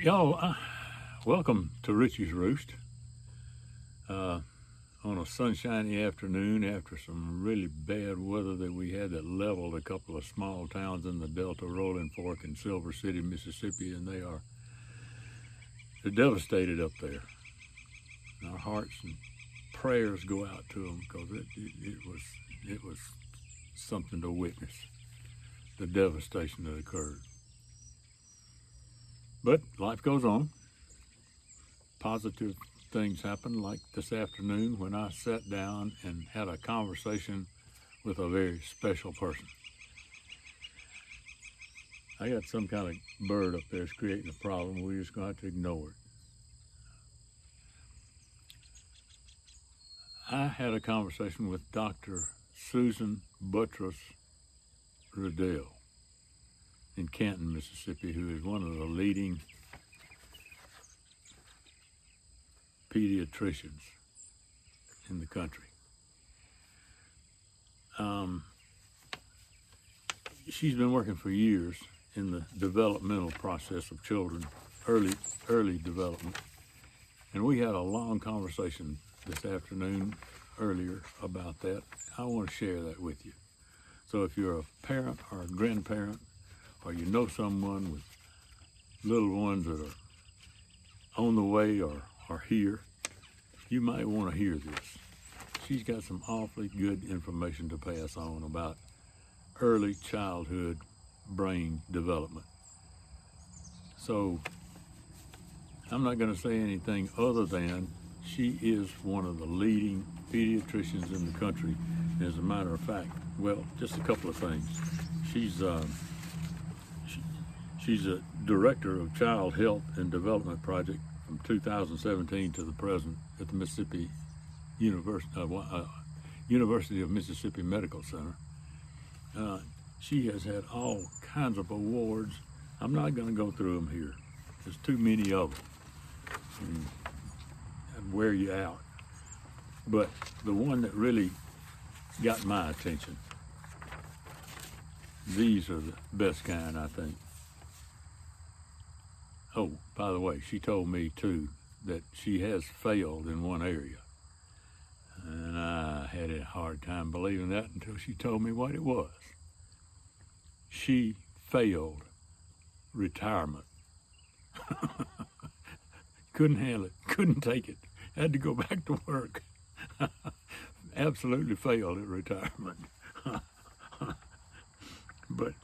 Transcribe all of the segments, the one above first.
Y'all, welcome to Richie's Roost on a sunshiny afternoon after some really bad weather that we had that leveled a couple of small towns in the Delta, Rolling Fork and Silver City, Mississippi, and they're devastated up there. And our hearts and prayers go out to them because it was something to witness, the devastation that occurred. But life goes on. Positive things happen, like this afternoon when I sat down and had a conversation with a very special person. I got some kind of bird up there that's creating a problem. We're just going to have to ignore it. I had a conversation with Dr. Susan Buttross Riddell in Canton, Mississippi, who is one of the leading pediatricians in the country. She's been working for years in the developmental process of children, early development. And we had a long conversation this afternoon earlier about that. I want to share that with you. So if you're a parent or a grandparent, or you know someone with little ones that are on the way or are here, you might want to hear this. She's got some awfully good information to pass on about early childhood brain development. So I'm not going to say anything other than she is one of the leading pediatricians in the country. As a matter of fact, well, just a couple of things. She's a director of Child Health and Development Project from 2017 to the present at the University of Mississippi Medical Center. She has had all kinds of awards. I'm not going to go through them here. There's too many of them. I'd wear you out. But the one that really got my attention, these are the best kind, I think. Oh, by the way, she told me too that she has failed in one area. And I had a hard time believing that until she told me what it was. She failed retirement. Couldn't handle it, couldn't take it, had to go back to work. Absolutely failed at retirement. But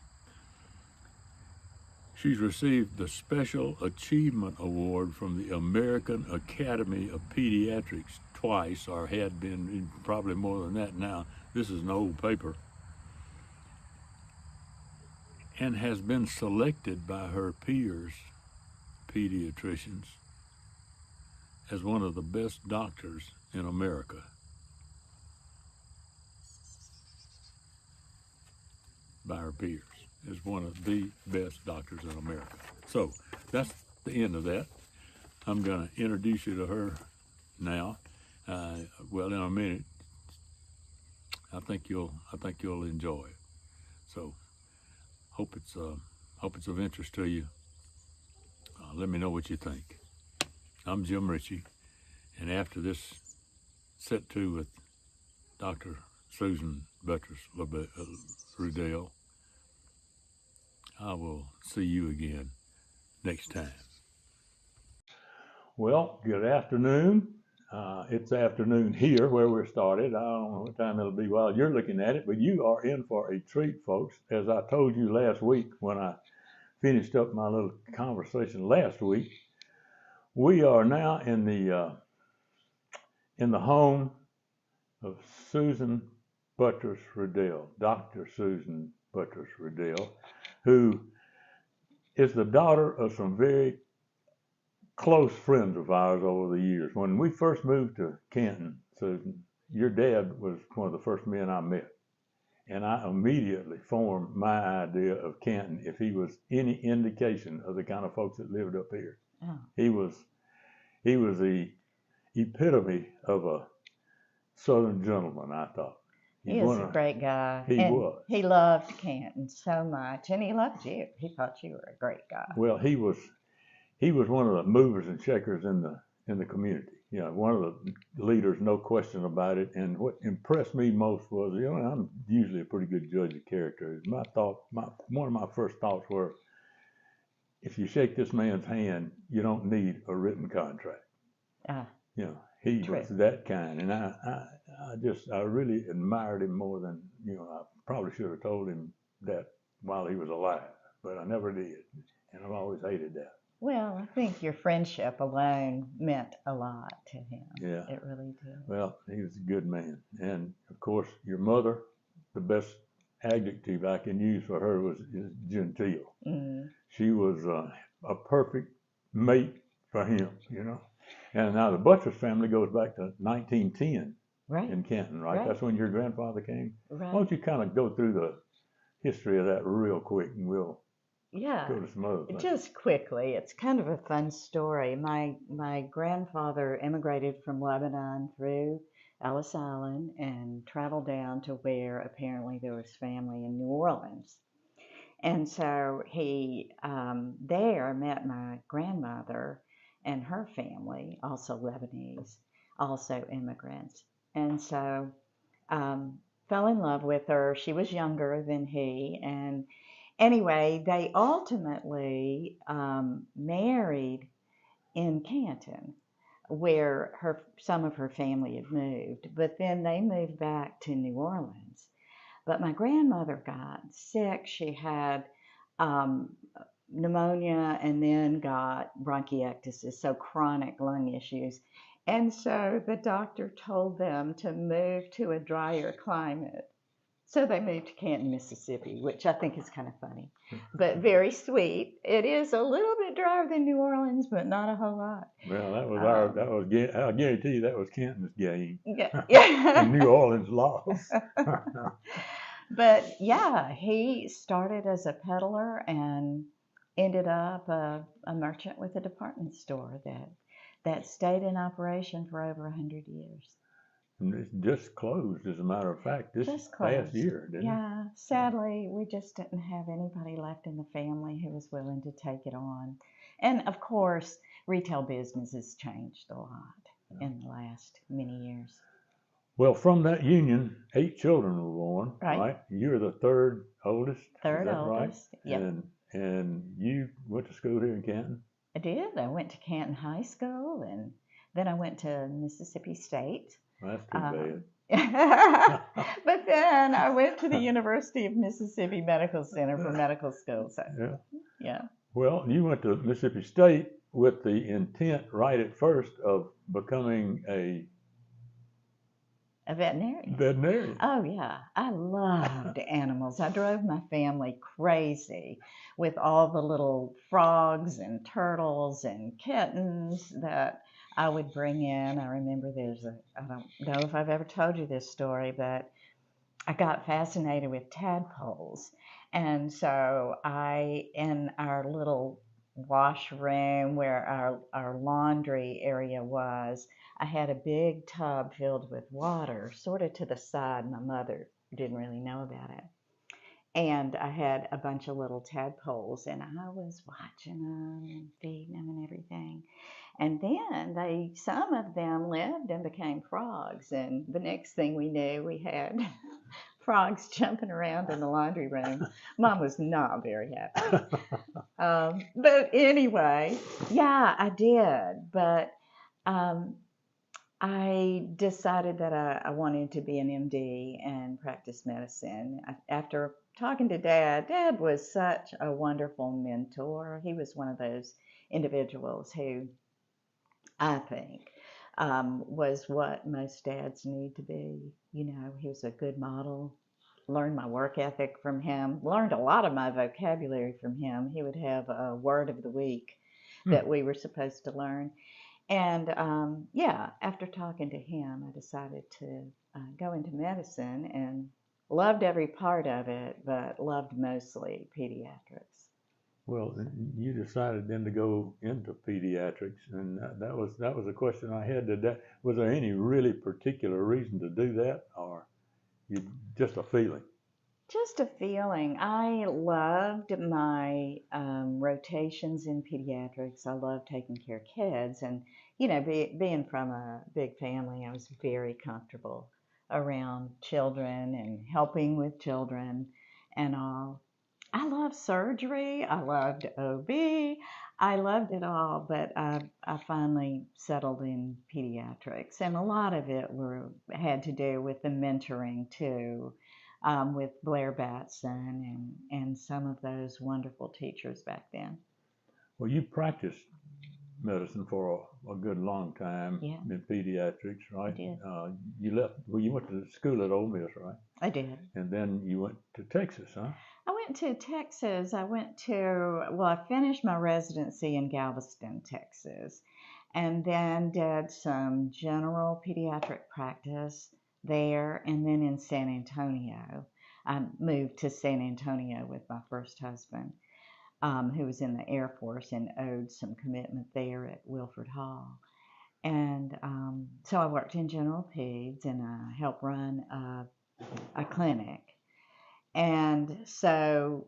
she's received the Special Achievement Award from the American Academy of Pediatrics twice, or had been probably more than that now. This is an old paper. And has been selected by her peers, pediatricians, as one of the best doctors in America. By her peers, as one of the best doctors in America. So that's the end of that. I'm going to introduce you to her now. Well, in a minute. I think you'll enjoy it. So hope it's of interest to you. Let me know what you think. I'm Jim Ritchie, and after this set to with Dr. Susan Buttross Riddell, I will see you again next time. Well, good afternoon. It's afternoon here where we're started. I don't know what time it'll be while you're looking at it, but you are in for a treat, folks. As I told you last week when I finished up my little conversation last week, we are now in the home of Susan Buttross Riddell, Dr. Susan Buttross Riddell, who is the daughter of some very close friends of ours over the years. When we first moved to Canton, Susan, your dad was one of the first men I met. And I immediately formed my idea of Canton if he was any indication of the kind of folks that lived up here. Oh. He was the epitome of a Southern gentleman, I thought. He was a great guy. He was. He loved Canton so much, and he loved you. He thought you were a great guy. Well, he was he was one of the movers and shakers in the community. You know, one of the leaders, no question about it. And what impressed me most was, you know, I'm usually a pretty good judge of character. One of my first thoughts were, if you shake this man's hand, you don't need a written contract. You know, he True. was that kind, and I really admired him more than, you know, I probably should have told him that while he was alive, but I never did, and I've always hated that. Well, I think your friendship alone meant a lot to him. Yeah. It really did. Well, he was a good man. And of course, your mother, the best adjective I can use for her is genteel. Mm. She was a perfect mate for him, you know. And now the Buttross family goes back to 1910 Right. in Canton, right? Right. That's when your grandfather came? Right. Why don't you kind of go through the history of that real quick, and we'll Yeah. go to some other things. Just quickly, it's kind of a fun story. My grandfather immigrated from Lebanon through Ellis Island and traveled down to where apparently there was family in New Orleans. And so he there met my grandmother and her family, also Lebanese, also immigrants. And so fell in love with her. She was younger than he. And anyway, they ultimately married in Canton, where some of her family had moved. But then they moved back to New Orleans. But my grandmother got sick. She had pneumonia and then got bronchiectasis, so chronic lung issues. And so the doctor told them to move to a drier climate. So they moved to Canton, Mississippi, which I think is kind of funny, but very sweet. It is a little bit drier than New Orleans, but not a whole lot. Well, I guarantee you that was Canton's game. Yeah. And New Orleans lost. But yeah, he started as a peddler and ended up a merchant with a department store that stayed in operation for over 100 years. And it just closed, as a matter of fact, this past year, didn't it? Yeah, sadly, we just didn't have anybody left in the family who was willing to take it on. And of course, retail business has changed a lot in the last many years. Well, from that union, 8 children were born, right? You're the third oldest. Third is that oldest, right? yep. And you went to school here in Canton? I did. I went to Canton High School, and then I went to Mississippi State. That's too bad. But then I went to the University of Mississippi Medical Center for medical school. So, yeah. Well, you went to Mississippi State with the intent right at first of becoming a veterinarian. Oh, yeah. I loved animals. I drove my family crazy with all the little frogs and turtles and kittens that I would bring in. I remember I don't know if I've ever told you this story, but I got fascinated with tadpoles. And so in our little washroom where our laundry area was, I had a big tub filled with water, sort of to the side. My mother didn't really know about it. And I had a bunch of little tadpoles, and I was watching them and feeding them and everything. And then some of them lived and became frogs. And the next thing we knew, we had frogs jumping around in the laundry room. Mom was not very happy. But anyway, yeah, I did. But I decided that I wanted to be an MD and practice medicine. After talking to Dad was such a wonderful mentor. He was one of those individuals who I think was what most dads need to be. You know, he was a good model. Learned my work ethic from him. Learned a lot of my vocabulary from him. He would have a word of the week that we were supposed to learn. And after talking to him, I decided to go into medicine and loved every part of it, but loved mostly pediatrics. Well, you decided then to go into pediatrics, and that was a question I had today. Was there any really particular reason to do that, or just a feeling? Just a feeling. I loved my rotations in pediatrics. I loved taking care of kids. And, being from a big family, I was very comfortable around children and helping with children and all. I loved surgery. I loved OB. I loved it all, but I finally settled in pediatrics. And a lot of it had to do with the mentoring, too, with Blair Batson and some of those wonderful teachers back then. Well, you practiced medicine for a good long time Yeah. in pediatrics, right? I did. You left. Well, you went to school at Ole Miss, right? I did. And then you went to Texas, huh? I went to Texas. I finished my residency in Galveston, Texas, and then did some general pediatric practice there. And then in San Antonio, I moved to San Antonio with my first husband, who was in the Air Force and owed some commitment there at Wilford Hall. And so I worked in general peds and I helped run a clinic. And so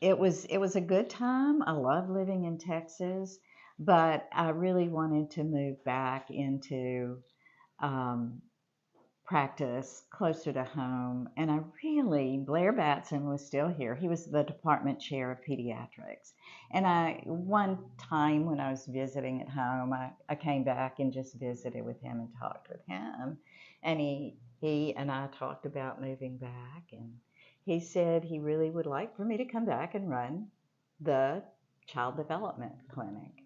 it was a good time. I love living in Texas, but I really wanted to move back into practice closer to home. And Blair Batson was still here. He was the department chair of pediatrics. And one time when I was visiting at home, I came back and just visited with him and talked with him. And he and I talked about moving back, and he said he really would like for me to come back and run the child development clinic.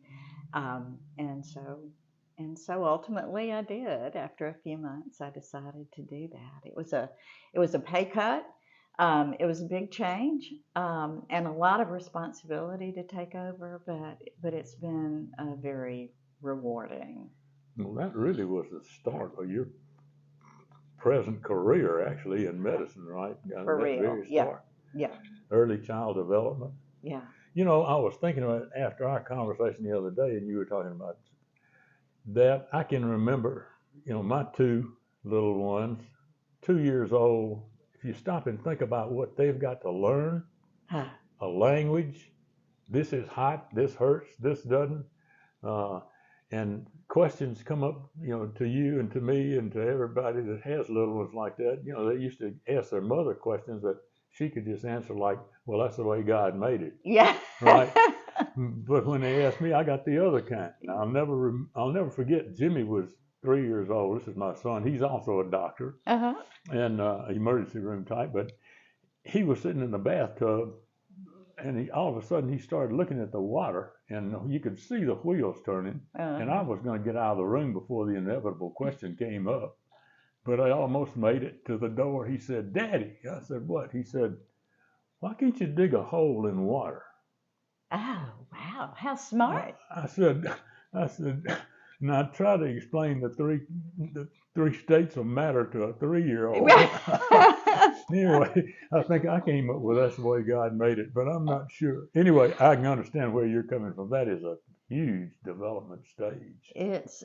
And so ultimately I did. After a few months, I decided to do that. It was a pay cut. It was a big change, and a lot of responsibility to take over, but it's been very rewarding. Well, that really was the start of your present career, actually, in medicine, right? For that real, very yeah, start. yeah, Early child development. yeah. You know, I was thinking about it after our conversation the other day, and you were talking about that. I can remember, my two little ones, 2 years old. If you stop and think about what they've got to learn, a language, this is hot, this hurts, this doesn't, and questions come up, to you and to me and to everybody that has little ones like that. They used to ask their mother questions that she could just answer like, well, that's the way God made it. Yeah. Right. But when they asked me, I got the other kind. Now, I'll never forget. Jimmy was 3 years old. This is my son. He's also a doctor and emergency room type. But he was sitting in the bathtub, and all of a sudden he started looking at the water, and you could see the wheels turning. And I was going to get out of the room before the inevitable question came up. But I almost made it to the door. He said, "Daddy." I said, "What?" He said, "Why can't you dig a hole in water?" Oh, wow. How smart. I said, and I try to explain the three states of matter to a 3-year-old. Anyway, I think I came up with that's the way God made it, but I'm not sure. Anyway, I can understand where you're coming from. That is a huge development stage. It's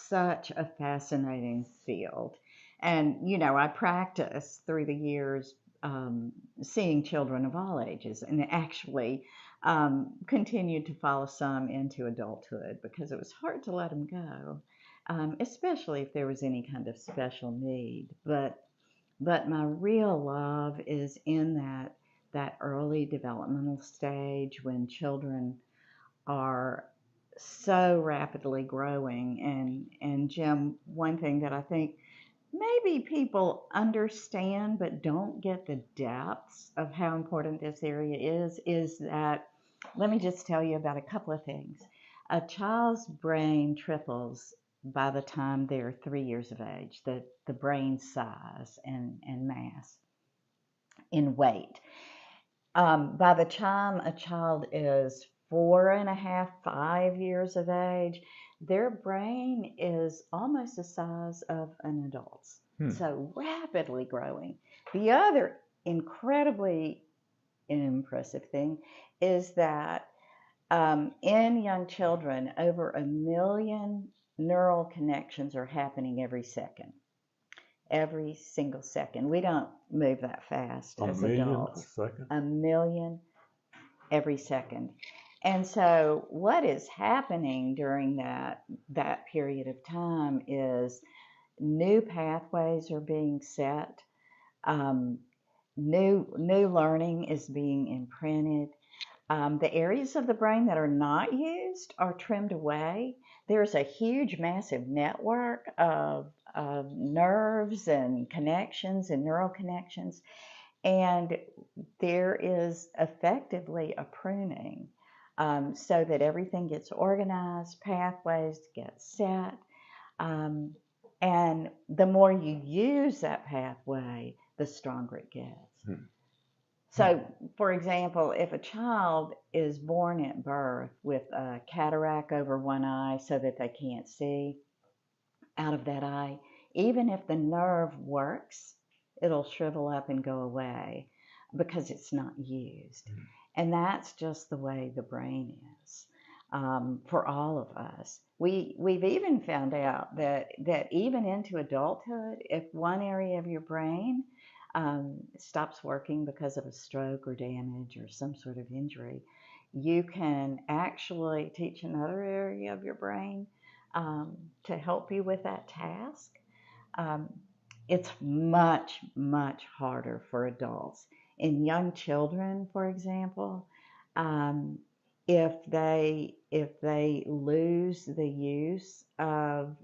such a fascinating field. And, I practiced through the years seeing children of all ages, and actually continued to follow some into adulthood because it was hard to let them go, especially if there was any kind of special need. But my real love is in that early developmental stage when children are so rapidly growing. And Jim, one thing that I think maybe people understand but don't get the depths of how important this area is that, let me just tell you about a couple of things. A child's brain triples by the time they're 3 years of age, the brain size and mass in weight. By the time a child is 4.5, 5 years of age, their brain is almost the size of an adult's. So rapidly growing. The other incredibly impressive thing is that in young children, over 1 million neural connections are happening every second. every single second. We don't move that fast A as million a adults. second? A million every second. And so what is happening during that period of time is new pathways are being set. Um, new learning is being imprinted. The areas of the brain that are not used are trimmed away. There's a huge, massive network of nerves and connections and neural connections, and there is effectively a pruning, so that everything gets organized, pathways get set, um, and the more you use that pathway, the stronger it gets. Hmm. So, for example, if a child is born at birth with a cataract over one eye so that they can't see out of that eye, even if the nerve works, it'll shrivel up and go away because it's not used. And that's just the way the brain is, for all of us. We've even found out that even into adulthood, if one area of your brain stops working because of a stroke or damage or some sort of injury, you can actually teach another area of your brain to help you with that task. Um, it's much, much harder for adults. In young children, for example, um, if they lose the use of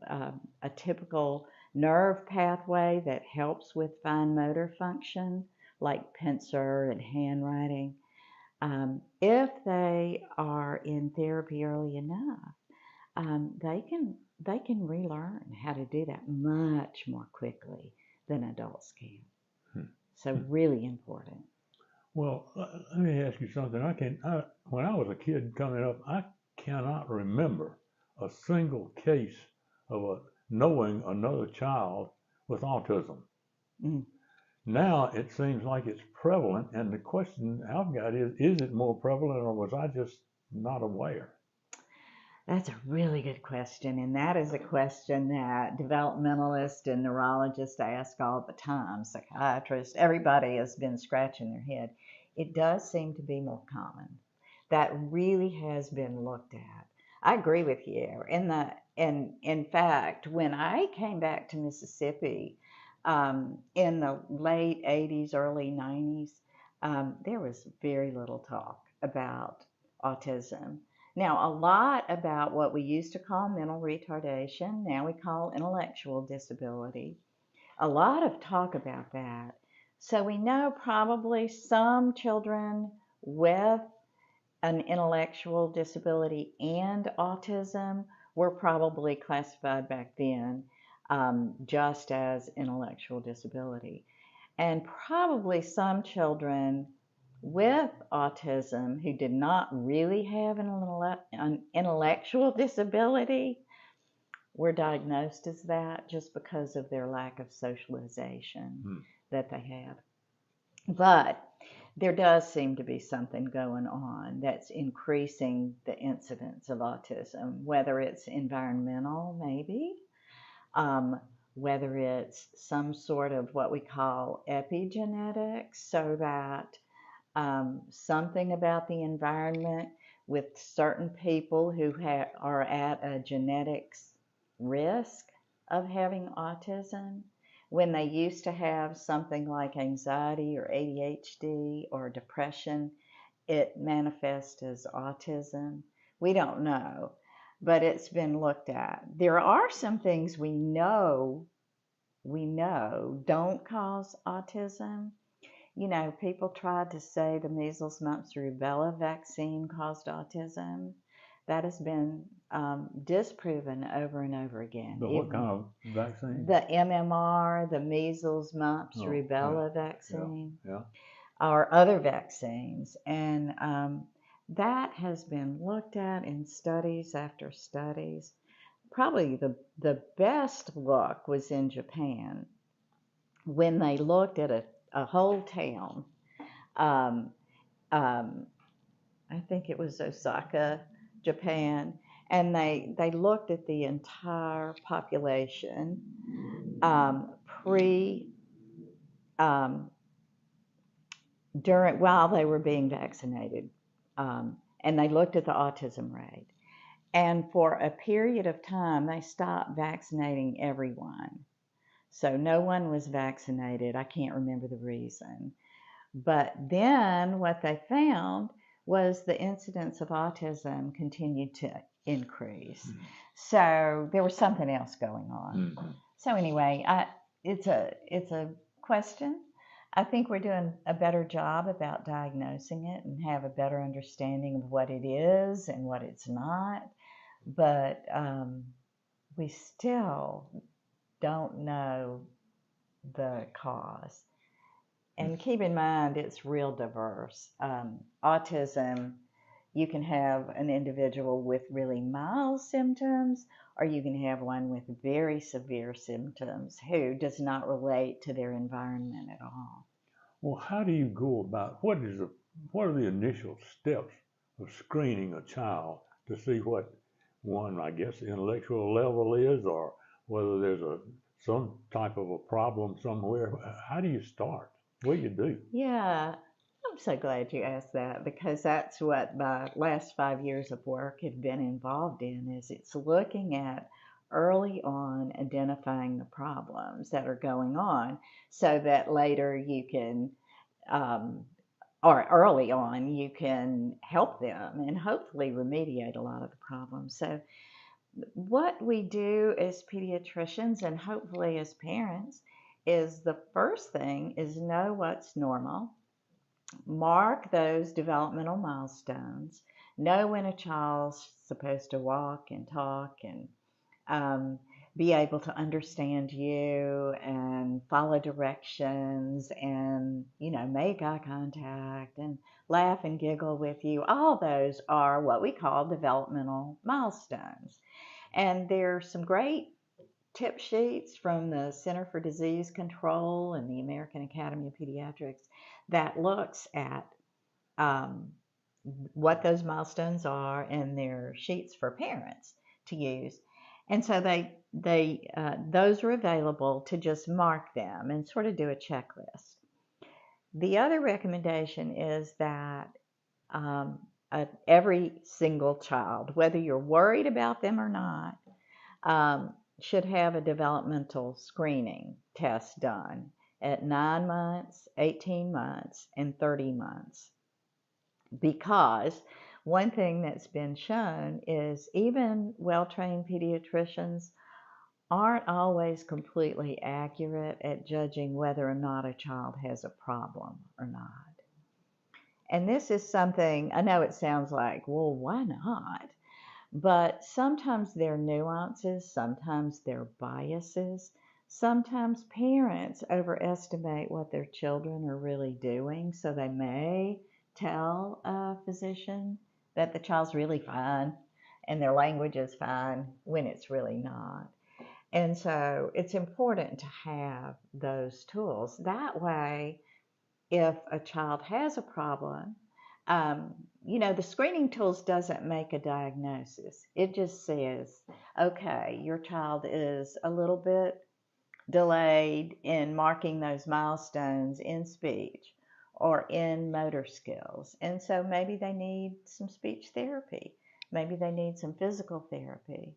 a typical nerve pathway that helps with fine motor function, like pincer and handwriting, if they are in therapy early enough, they can relearn how to do that much more quickly than adults can. So really important. Well, let me ask you something. When I was a kid coming up, I cannot remember a single case of knowing another child with autism. Mm. Now it seems like it's prevalent, and the question I've got is it more prevalent, or was I just not aware? That's a really good question, and that is a question that developmentalists and neurologists ask all the time, psychiatrists, everybody has been scratching their head. It does seem to be more common. That really has been looked at. I agree with you. In fact, when I came back to Mississippi in the late 80s, early 90s, there was very little talk about autism. Now, a lot about what we used to call mental retardation, now we call intellectual disability. A lot of talk about that. So we know probably some children with an intellectual disability and autism were probably classified back then just as intellectual disability. And probably some children with autism who did not really have an intellectual disability were diagnosed as that just because of their lack of socialization that they have. But there does seem to be something going on that's increasing the incidence of autism, whether it's environmental, maybe, whether it's some sort of what we call epigenetics, so that something about the environment with certain people who are at a genetics risk of having autism, when they used to have something like anxiety or ADHD or depression, it manifests as autism. We don't know, but it's been looked at. There are some things we know don't cause autism. You know, people tried to say the measles, mumps, rubella vaccine caused autism. That has been disproven over and over again. What kind of vaccine? The MMR, the measles, mumps, rubella vaccine, or other vaccines. And that has been looked at in studies after studies. Probably the best look was in Japan when they looked at a whole town. Um, I think it was Osaka, Japan, and they looked at the entire population pre um, during while they were being vaccinated, and they looked at the autism rate. And for a period of time, they stopped vaccinating everyone. So no one was vaccinated. I can't remember the reason. But then what they found was the incidence of autism continued to increase. Mm-hmm. So there was something else going on. Mm-hmm. So anyway, it's a question. I think we're doing a better job about diagnosing it and have a better understanding of what it is and what it's not. But we still don't know the cause. And keep in mind, it's real diverse. Autism, you can have an individual with really mild symptoms, or you can have one with very severe symptoms who does not relate to their environment at all. Well, how do you go about, what are the initial steps of screening a child to see what one, I guess, intellectual level is, or whether there's some type of a problem somewhere? How do you start? What do you do? Yeah, I'm so glad you asked that, because that's what my last 5 years of work have been involved in. Is it's looking at early on identifying the problems that are going on, so that later you can or early on you can help them and hopefully remediate a lot of the problems. So what we do as pediatricians and hopefully as parents is, the first thing is know what's normal, mark those developmental milestones, know when a child's supposed to walk and talk and be able to understand you and follow directions and, make eye contact and laugh and giggle with you. All those are what we call developmental milestones. And there's some great tip sheets from the Center for Disease Control and the American Academy of Pediatrics that looks at what those milestones are, and their sheets for parents to use. And so those are available to just mark them and sort of do a checklist. The other recommendation is that every single child, whether you're worried about them or not, should have a developmental screening test done at 9 months, 18 months, and 30 months. Because one thing that's been shown is even well-trained pediatricians aren't always completely accurate at judging whether or not a child has a problem or not. And this is something, I know it sounds like, well, why not? But sometimes there are nuances, sometimes there are biases, sometimes parents overestimate what their children are really doing, so they may tell a physician that the child's really fine and their language is fine when it's really not. And so it's important to have those tools. That way, if a child has a problem, the screening tools doesn't make a diagnosis. It just says, okay, your child is a little bit delayed in marking those milestones in speech or in motor skills. And so maybe they need some speech therapy. Maybe they need some physical therapy.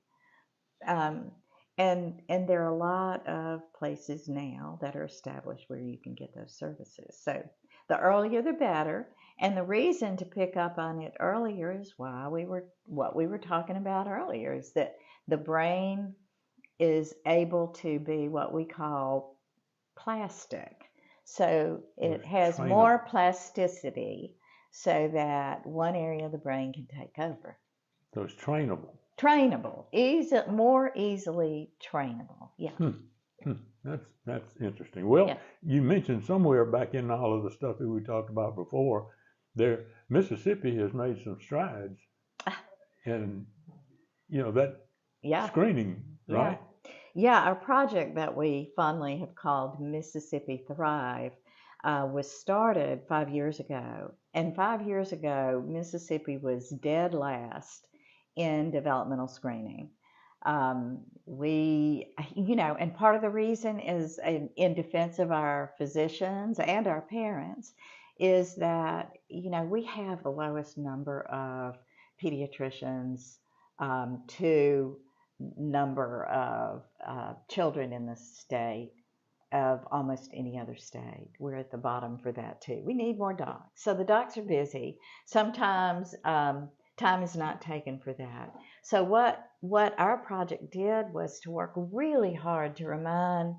And there are a lot of places now that are established where you can get those services. So the earlier the better. And the reason to pick up on it earlier is what we were talking about earlier, is that the brain is able to be what we call plastic. So it has more plasticity, so that one area of the brain can take over. So it's trainable. Trainable, more easily trainable. Yeah. That's interesting. Well, yeah. You mentioned somewhere back in all of the stuff that we talked about before, Mississippi has made some strides, and that screening, right? Yeah, our project that we fondly have called Mississippi Thrive was started 5 years ago, and 5 years ago Mississippi was dead last in developmental screening. And part of the reason is in defense of our physicians and our parents is that, we have the lowest number of pediatricians to number of children in the state of almost any other state. We're at the bottom for that too. We need more docs. So the docs are busy. Sometimes time is not taken for that. So what our project did was to work really hard to remind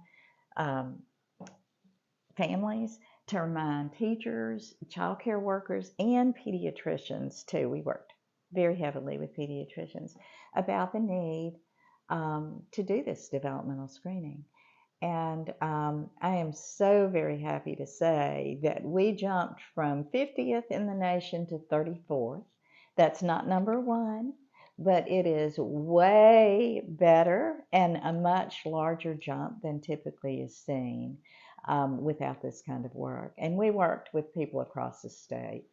families, to remind teachers, child care workers, and pediatricians too. We worked very heavily with pediatricians about the need to do this developmental screening. And I am so very happy to say that we jumped from 50th in the nation to 34th. That's not number one, but it is way better and a much larger jump than typically is seen without this kind of work. And we worked with people across the state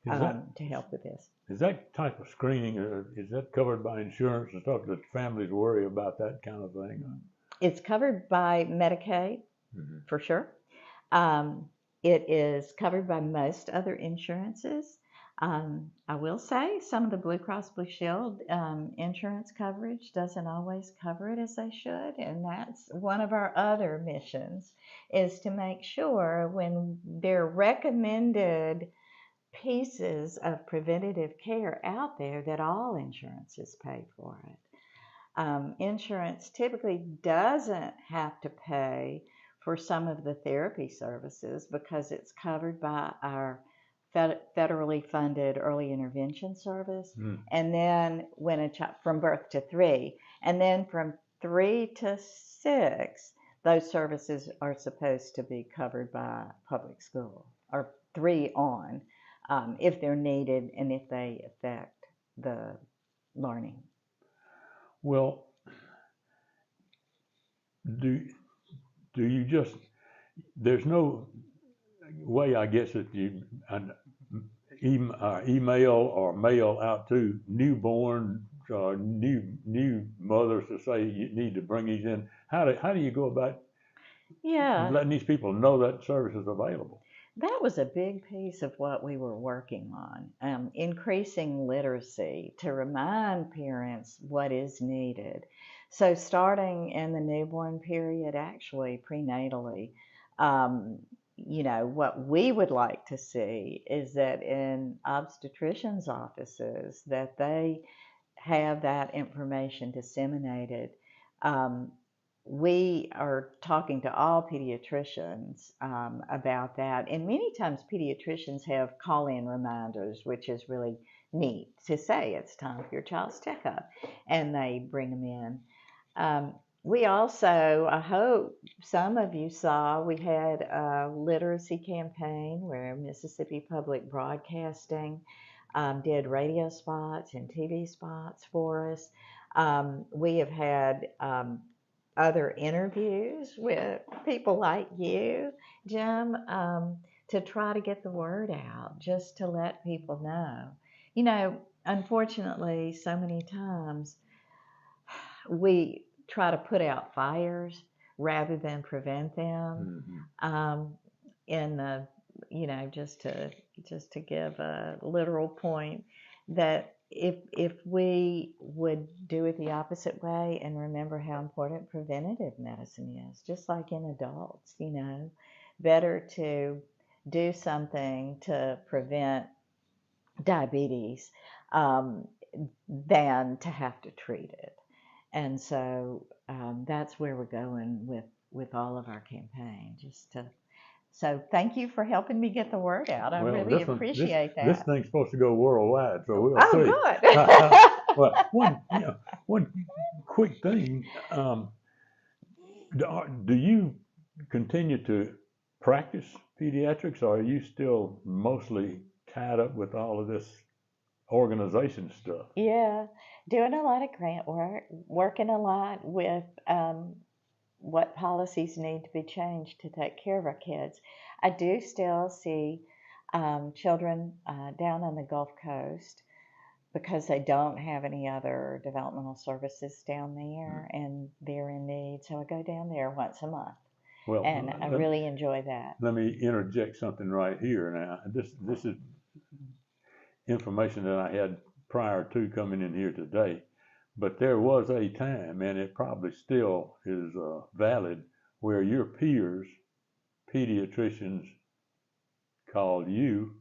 to help with this. Is that type of screening, is that covered by insurance and stuff that families worry about that kind of thing? It's covered by Medicaid, for sure. It is covered by most other insurances. I will say some of the Blue Cross Blue Shield insurance coverage doesn't always cover it as they should, and that's one of our other missions, is to make sure when they're recommended pieces of preventative care out there that all insurances pay for it. Insurance typically doesn't have to pay for some of the therapy services because it's covered by our federally funded early intervention service. And then when a child from birth to 3, and then from 3 to 6, those services are supposed to be covered by public school, or 3 on, if they're needed and if they affect the learning. Well, do you just, there's no way, I guess, that you email or mail out to newborn new mothers to say you need to bring these in? How do you go about letting these people know that service is available? That was a big piece of what we were working on, increasing literacy to remind parents what is needed. So starting in the newborn period, actually prenatally, what we would like to see is that in obstetricians' offices that they have that information disseminated. We are talking to all pediatricians about that, and many times pediatricians have call-in reminders, which is really neat to say it's time for your child's checkup, and they bring them in. We also, I hope some of you saw, we had a literacy campaign where Mississippi Public Broadcasting did radio spots and TV spots for us. We have had other interviews with people like you, Jim, to try to get the word out, just to let people know. Unfortunately, so many times we try to put out fires rather than prevent them. In the, just to give a literal point, that if we would do it the opposite way and remember how important preventative medicine is, just like in adults, better to do something to prevent diabetes than to have to treat it. And so that's where we're going with all of our campaign, so thank you for helping me get the word out. I really appreciate that. This thing's supposed to go worldwide, so we'll see. Good. Well, one quick thing. Do you continue to practice pediatrics, or are you still mostly tied up with all of this organization stuff? Yeah, doing a lot of grant work, working a lot with what policies need to be changed to take care of our kids. I do still see children down on the Gulf Coast because they don't have any other developmental services down there, and they're in need. So I go down there once a month, Well, and I really enjoy that. let me interject something right here now. This is information that I had prior to coming in here today, but there was a time, and it probably still is valid, where your peers, pediatricians, called you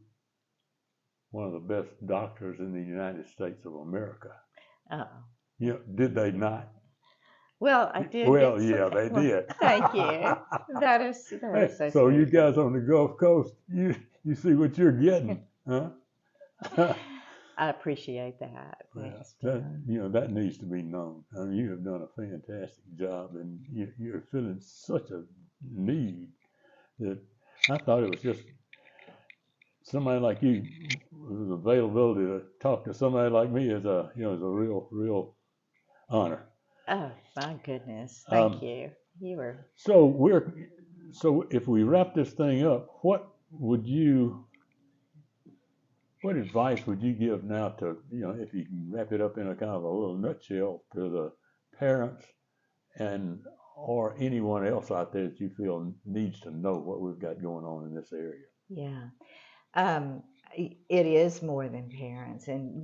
one of the best doctors in the United States of America. Oh. Did they not? Well, I did. Well, yeah, they did. Thank you. That is so So you sweet. guys on the Gulf Coast, you see what you're getting, huh? I appreciate that. Thanks, That, John. that needs to be known. I mean, you have done a fantastic job, and you're filling such a need that I thought it was just somebody like you, the availability to talk to somebody like me is a real honor. Oh, my goodness. Thank you. You were. So if we wrap this thing up, what advice would you give now to, if you can wrap it up in a kind of a little nutshell, to the parents or anyone else out there that you feel needs to know what we've got going on in this area? Yeah. It is more than parents. And,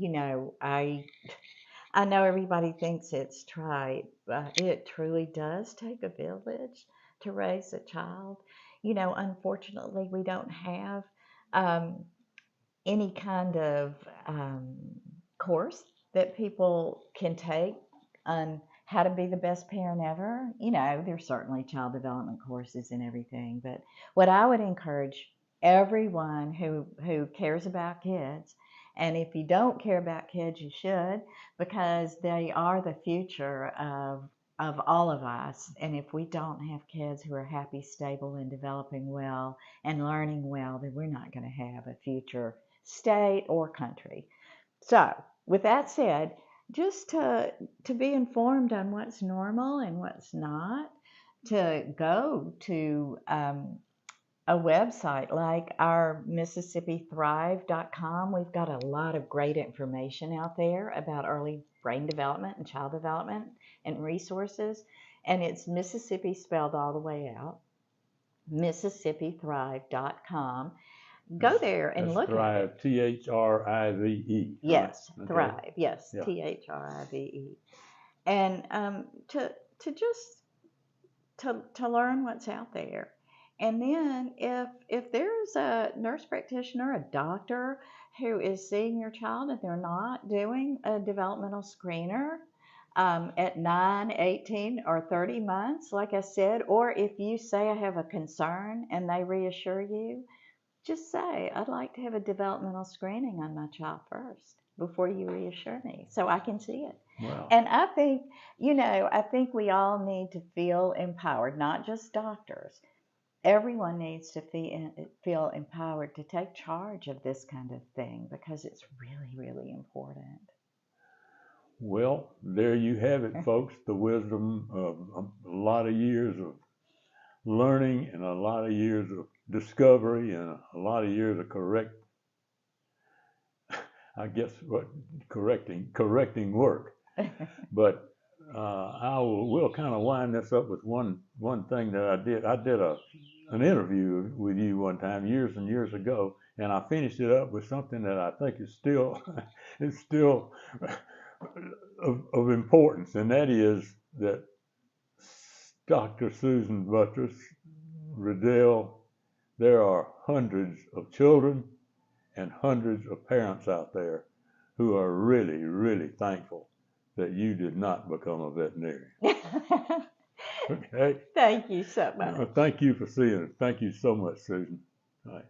I know everybody thinks it's trite, but it truly does take a village to raise a child. Unfortunately, we don't have um, any kind of course that people can take on how to be the best parent ever. There's certainly child development courses and everything, but what I would encourage everyone who cares about kids, and if you don't care about kids, you should, because they are the future of all of us. And if we don't have kids who are happy, stable, and developing well and learning well, then we're not going to have a future state or country. So, with that said, just to be informed on what's normal and what's not, to go to a website like our MississippiThrive.com. We've got a lot of great information out there about early brain development and child development and resources. And it's Mississippi spelled all the way out, MississippiThrive.com. Go there and look Thrive, at it. Thrive. Yes, right? Thrive. Yes, Yeah. Thrive. And to just to learn what's out there. And then if there's a nurse practitioner, a doctor who is seeing your child and they're not doing a developmental screener at 9, 18, or 30 months, like I said, or if you say I have a concern and they reassure you, just say, I'd like to have a developmental screening on my child first before you reassure me so I can see it. Wow. And I think, I think we all need to feel empowered, not just doctors. Everyone needs to feel empowered to take charge of this kind of thing because it's really, really important. Well, there you have it, folks. The wisdom of a lot of years of learning and a lot of years of discovery and a lot of years of correcting work. But we'll kind of wind this up with one thing that I did. I did an interview with you one time years and years ago, and I finished it up with something that I think is still of importance, and that is that Dr. Susan Buttross, Riddell, there are hundreds of children and hundreds of parents out there who are really, really thankful that you did not become a veterinarian. Okay? Thank you so much. Thank you for seeing it. Thank you so much, Susan. All right.